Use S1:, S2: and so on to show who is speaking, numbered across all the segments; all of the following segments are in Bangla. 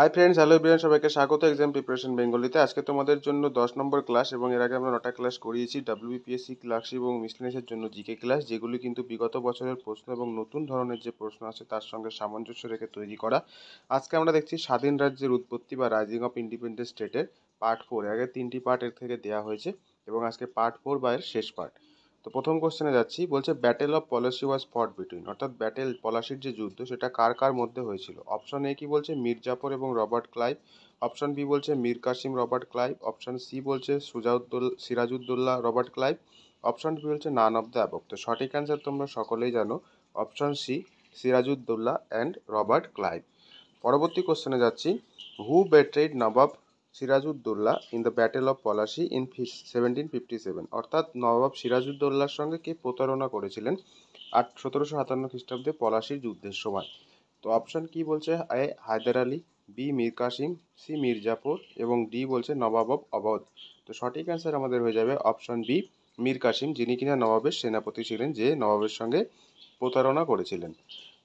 S1: হাই ফ্রেন্ডস, হ্যালো এভরিওয়ান, সবাইকে স্বাগত এক্সাম প্রিপারেশন বেঙ্গলিতে। আজকে তোমাদের জন্য 10 নম্বর ক্লাস এবং এর আগে আমরা 9টা ক্লাস করিয়েছি ডাব্লিউবিপিএসসি ক্লার্কশিপ এবং মিসলেনিয়াসের জন্য জিকে ক্লাস, যেগুলি কিন্তু বিগত বছরের প্রশ্ন এবং নতুন ধরনের যে প্রশ্ন আছে তার সঙ্গে সামঞ্জস্য রেখে তৈরি করা। আজকে আমরা দেখছি স্বাধীন রাজ্যের উৎপত্তি বা রাইজিং অফ ইন্ডিপেন্ডেন্ট স্টেটের পার্ট 4। এর আগে 3টি পার্ট এর থেকে দেওয়া হয়েছে এবং আজকে পার্ট 4 বা এর শেষ পার্ট। তো প্রথম কোশ্চেনে যাচ্ছি, বলছে ব্যাটেল অফ পলাশি ওয়াজ ফট বিটুইন, অর্থাৎ ব্যাটেল পলাশির যে যুদ্ধ সেটা কার কার মধ্যে হয়েছিল। অপশন এ কি বলছে মীর জাফর এবং রবার্ট ক্লাইভ, অপশন বি বলছে Mir Kasim Robert Clive, option C বলছে Sirajuddaula Robert Clive, option B বলছে নান অফ দ্য অ্যাবভ। তো সঠিক অ্যান্সার তোমরা সকলেই জানো, option C Sirajuddaula and Robert Clive. পরবর্তী কোশ্চেনে যাচ্ছি, who betrayed Nawab Sirajuddaula in the battle of Plassey ইন 1757, অর্থাৎ নবাব সিরাজউদ্দৌলার সঙ্গে কে প্রতারণা করেছিলেন 1757 খ্রিস্টাব্দে পলাশির যুদ্ধের সময়। তো অপশন কি বলছে, এ হায়দার আলী, বি মীর কাসিম, সি মীর জাফর এবং ডি বলছে নবাব অফ অবধ। তো সঠিক অ্যান্সার আমাদের হয়ে যাবে অপশন বি মীর কাসিম, যিনি কিনা নবাবের সেনাপতি ছিলেন, যে নবাবের সঙ্গে প্রতারণা করেছিলেন।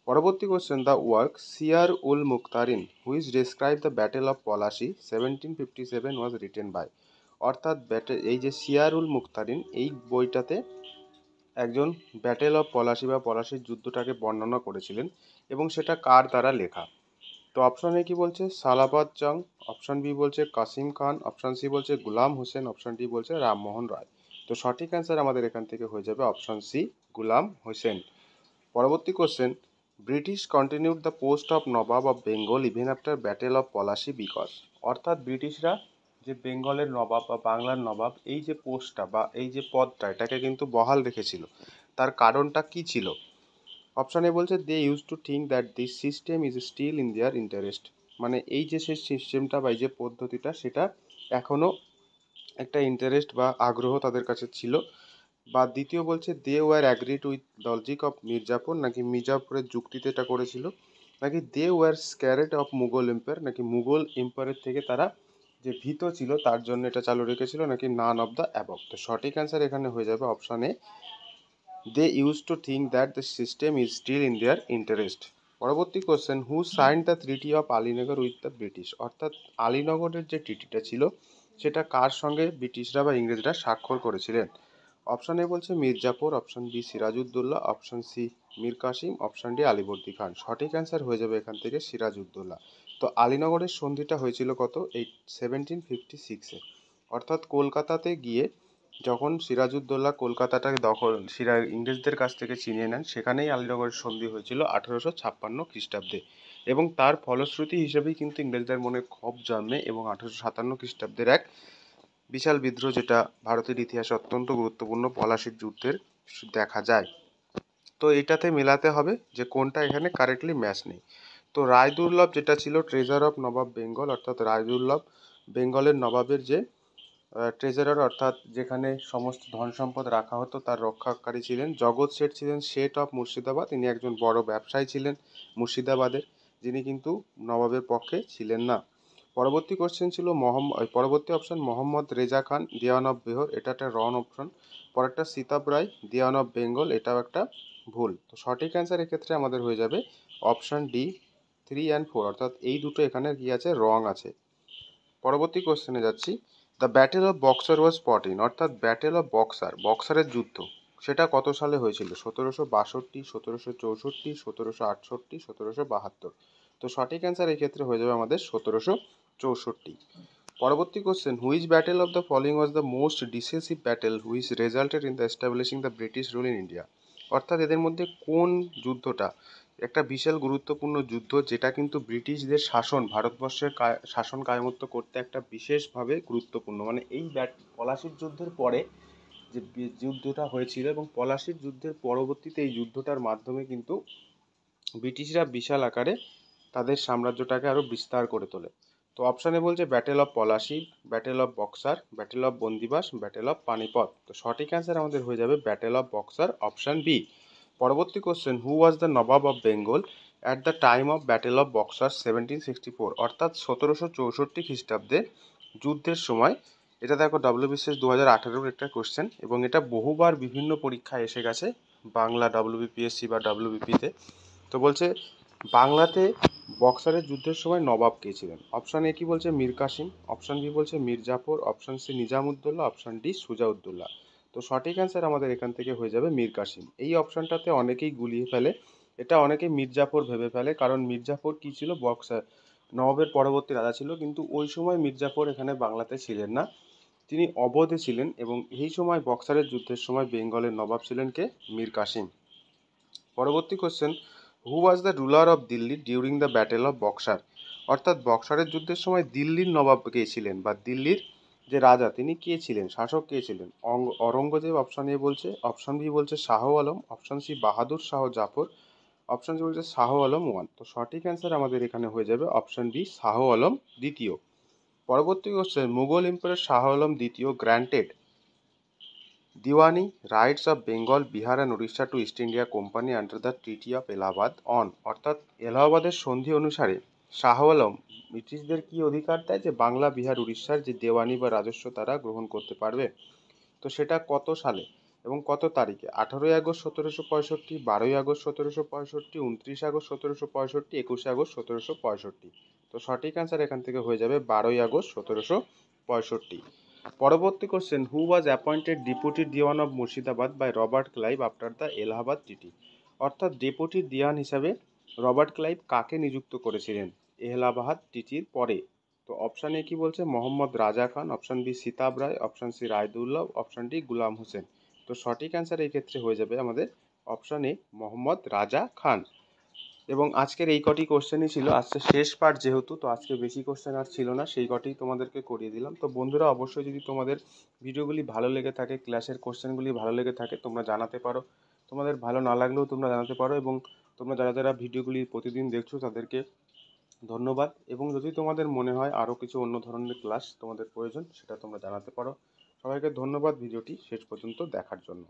S1: পরবর্তী question, the work Siyar ul Mutakherin which describe the battle of Plassey 1757 was written by, অর্থাৎ এই যে সিয়ার উল মুখতারিন, এই বইটাতে একজন ব্যাটেল অফ পলাশি বা পলাশির যুদ্ধটাকে বর্ণনা করেছিলেন এবং সেটা কার দ্বারা লেখা। তো অপশন এ কি বলছে সালাবাদ জং, অপশন বি বলছে কাসিম খান, অপশন সি বলছে গুলাম হোসেন, অপশন ডি বলছে রামমোহন রায়। তো সঠিক অ্যান্সার আমাদের এখান থেকে হয়ে যাবে অপশন সি গুলাম হোসেন। পরবর্তী question, British continued the post of Nawab of Bengal even after battle of Palashi because, অর্থাৎ ব্রিটিশরা যে বেঙ্গলের নবাব বা বাংলার নবাব এই যে পোস্টটা বা এই যে পদটা এটাকে কিন্তু বহাল রেখেছিল, তার কারণটা কি ছিল। অপশন এ বলছে they use to think that this system is still in their interest, মানে এই যে সেই সিস্টেমটা বা এই যে পদ্ধতিটা সেটা এখনও একটা ইন্টারেস্ট বা আগ্রহ তাদের কাছে ছিল। বা দ্বিতীয় বলছে they were agreed with logic of Mirzapur, নাকি মির্জাপুরের যুক্তিতে এটা করেছিল, নাকি they were scared of Mughal empire, নাকি মুঘল এম্পায়ারের থেকে তারা যে ভীত ছিল তার জন্য এটা চালু রেখেছিল, নাকি নান অফ দ্য অ্যাবভ। তো সঠিক অ্যান্সার এখানে হয়ে যাবে option A they use to think that the system is still in their interest. পরবর্তী question, who signed the treaty of Alinagar with the British, অর্থাৎ আলীনগরের যে ট্রিটিটা ছিল সেটা কার সঙ্গে ব্রিটিশরা বা ইংরেজরা স্বাক্ষর করেছিলেন। অপশন এ বলছে Mir Jafar, option B Sirajuddaulah, option C Mir Kasim, option D Alivardi Khan. সঠিক অ্যান্সার হয়ে যাবে এখান থেকে সিরাজউদ্দৌলা। তো আলীনগরের সন্ধিটা হয়েছিল কত, 1756-এ, অর্থাৎ কলকাতাতে গিয়ে যখন সিরাজউদ্দৌলা কলকাতাটাকে ইংরেজদের কাছ থেকে ছিনিয়ে নেন, সেখানেই আলীনগরের সন্ধি হয়েছিল 1856 খ্রিস্টাব্দে এবং তার ফলশ্রুতি হিসেবেই কিন্তু ইংরেজদের মনে ক্ষোভ জন্মে এবং 1857 খ্রিস্টাব্দের এক বিশাল বিদ্রোহ, যেটা ভারতের ইতিহাসে অত্যন্ত গুরুত্বপূর্ণ পলাশির যুদ্ধের দেখা যায়। তো এটাতে মেলাতে হবে যে কোনটা এখানে কারেক্টলি ম্যাচ নেই। তো রায়দুর্লভ যেটা ছিল ট্রেজার অফ নবাব বেঙ্গল, অর্থাৎ রায়দুর্লভ বেঙ্গলের নবাবের যে ট্রেজারার, অর্থাৎ যেখানে সমস্ত ধন সম্পদ রাখা হতো তার রক্ষাকারী ছিলেন। জগৎ শেঠ ছিলেন শেঠ অফ মুর্শিদাবাদ, তিনি একজন বড় ব্যবসায়ী ছিলেন মুর্শিদাবাদের, যিনি কিন্তু নবাবের পক্ষে ছিলেন না। পরবর্তী কোশ্চেন ছিল পরবর্তী অপশন মোহাম্মদ রেজা খান দিওয়ান অফ বেহর, এটা একটা রং অপশন। পরেরটা সীতাব রায় দিওয়ান অফ বেঙ্গল, এটাও একটা ভুল। তো সঠিক অ্যান্সার এক্ষেত্রে আমাদের হয়ে যাবে অপশন ডি 3 অ্যান্ড 4, অর্থাৎ এই দুটো এখানে কি আছে, রং আছে। পরবর্তী কোশ্চেনে যাচ্ছি, দ্য ব্যাটেল অফ বক্সার ওয়াজ ফট ইন, অর্থাৎ ব্যাটেল অফ বক্সারের যুদ্ধ সেটা কত সালে হয়েছিল, 1762, 1764, 1768, 1772। তো সঠিক অ্যান্সার এই ক্ষেত্রে হয়ে যাবে আমাদের 1764। পরবর্তী question, which battle of the following was the most decisive battle which resulted in the establishing the British rule in India, অর্থাৎ এদের মধ্যে কোন যুদ্ধটা একটা বিশাল গুরুত্বপূর্ণ যুদ্ধ, যেটা কিন্তু ব্রিটিশদের ভারতবর্ষের শাসন কায়মত্ব করতে একটা বিশেষভাবে গুরুত্বপূর্ণ, মানে এই পলাশির যুদ্ধের পরে যে যুদ্ধটা হয়েছিল এবং পলাশির যুদ্ধের পরবর্তীতে এই যুদ্ধটার মাধ্যমে কিন্তু ব্রিটিশরা বিশাল আকারে তাদের সাম্রাজ্যটাকে আরও বিস্তার করে তোলে। তো অপশানে বলছে battle of Plassey, battle of Buxar, battle of Wandiwash, battle of Panipat. তো সঠিক অ্যান্সার আমাদের হয়ে যাবে battle of Buxar, option B. পরবর্তী question, who was the nawab of Bengal at the time of battle of Buxar 1764, অর্থাৎ 1764 খ্রিস্টাব্দে যুদ্ধের সময়। এটা দেখো ডব্লিউবিসিএস 2018-র একটা কোশ্চেন এবং এটা বহুবার বিভিন্ন পরীক্ষায় এসে গেছে বাংলা ডব্লিউবিপিএসসি বা ডব্লিউবিপিতে। তো বলছে বাংলাতে বক্সারের যুদ্ধের সময় নবাব কে ছিলেন? অপশান এ কি বলছে মীর কাসিম, অপশান বি বলছে Mir Jafar, option C Nizamuddaulah, option D Shujauddaulah. তো সঠিক অ্যান্সার আমাদের এখান থেকে হয়ে যাবে মীর কাসিম। এই অপশানটাতে অনেকেই গুলিয়ে ফেলে, এটা অনেকে মীর জাফর ভেবে ফেলে, কারণ মীর জাফর কি ছিল, বক্সার নবাবের পরবর্তী রাজা ছিল, কিন্তু ওই সময় মীর জাফর এখানে বাংলাতে ছিলেন না, তিনি অবধে ছিলেন। এবং এই সময় বক্সারের যুদ্ধের সময় বেঙ্গলের নবাব ছিলেন কে? মীর কাসিম। পরবর্তী question, who was the ruler of Delhi during the battle of boxer? অর্থাৎ বক্সারের যুদ্ধের সময় দিল্লির নবাব কে ছিলেন, বা দিল্লির যে রাজা তিনি কে ছিলেন, শাসক কে ছিলেন? অরঙ্গজেব অপশান এ বলছে, অপশান বি বলছে Shah Alam, option C Bahadur Shah Zafar, option C বলছে শাহ আলম ওয়ান। তো সঠিক অ্যান্সার আমাদের এখানে হয়ে যাবে অপশান বি শাহ আলম দ্বিতীয়। পরবর্তী কোশ্চেন, মুঘল এম্পায়ার শাহ আলম দ্বিতীয় granted diwani rights of Bengal, Bihar and Orissa to East India company under the treaty of Allahabad on. অর্থাৎ এলাহাবাদের সন্ধি অনুসারে শাহ আলম ব্রিটিশদের কি অধিকার দেয়, যে বাংলা, বিহার, উড়িষ্যার যে দেওয়ানি বা রাজস্ব তারা গ্রহণ করতে পারবে। তো সেটা কত সালে এবং কত তারিখে? 18ই আগস্ট 1765, 12ই আগস্ট 1765, 29 আগস্ট 1765, 21শে আগস্ট 1765। তো সঠিক অ্যান্সার এখান থেকে হয়ে যাবে 12ই আগস্ট 1765। পরবর্তী question, who was appointed deputy diwan of Murshidabad by Robert Clive after the Allahabad treaty? অর্থাৎ ডেপুটি দিওয়ান হিসাবে রবার্ট ক্লাইভ কাকে নিযুক্ত করেছিলেন এলাহাবাদ ট্রিটির পরে? তো অপশান এ কি বলছে মোহাম্মদ রাজা খান, অপশান বি সিতাব রায়, option C Raidullah, option D গুলাম হোসেন। তো সঠিক অ্যান্সার এই ক্ষেত্রে হয়ে যাবে আমাদের অপশান এ মোহাম্মদ রাজা খান। এবং আজকের এই কটি কোশ্চেনই ছিল, আজকে শেষ পার্ট যেহেতু, তো আজকে বেশি কোশ্চেন আর ছিল না, সেই কটি তোমাদেরকে করিয়ে দিলাম। তো বন্ধুরা, অবশ্যই যদি তোমাদের ভিডিওগুলি ভালো লেগে থাকে, ক্লাসের কোশ্চেনগুলি ভালো লেগে থাকে, তোমরা জানাতে পারো। তোমাদের ভালো না লাগলেও তোমরা জানাতে পারো। এবং তোমরা যারা যারা ভিডিওগুলি প্রতিদিন দেখছো তাদেরকে ধন্যবাদ। এবং যদি তোমাদের মনে হয় আরও কিছু অন্য ধরনের ক্লাস তোমাদের প্রয়োজন, সেটা তোমরা জানাতে পারো। সবাইকে ধন্যবাদ ভিডিওটি শেষ পর্যন্ত দেখার জন্য।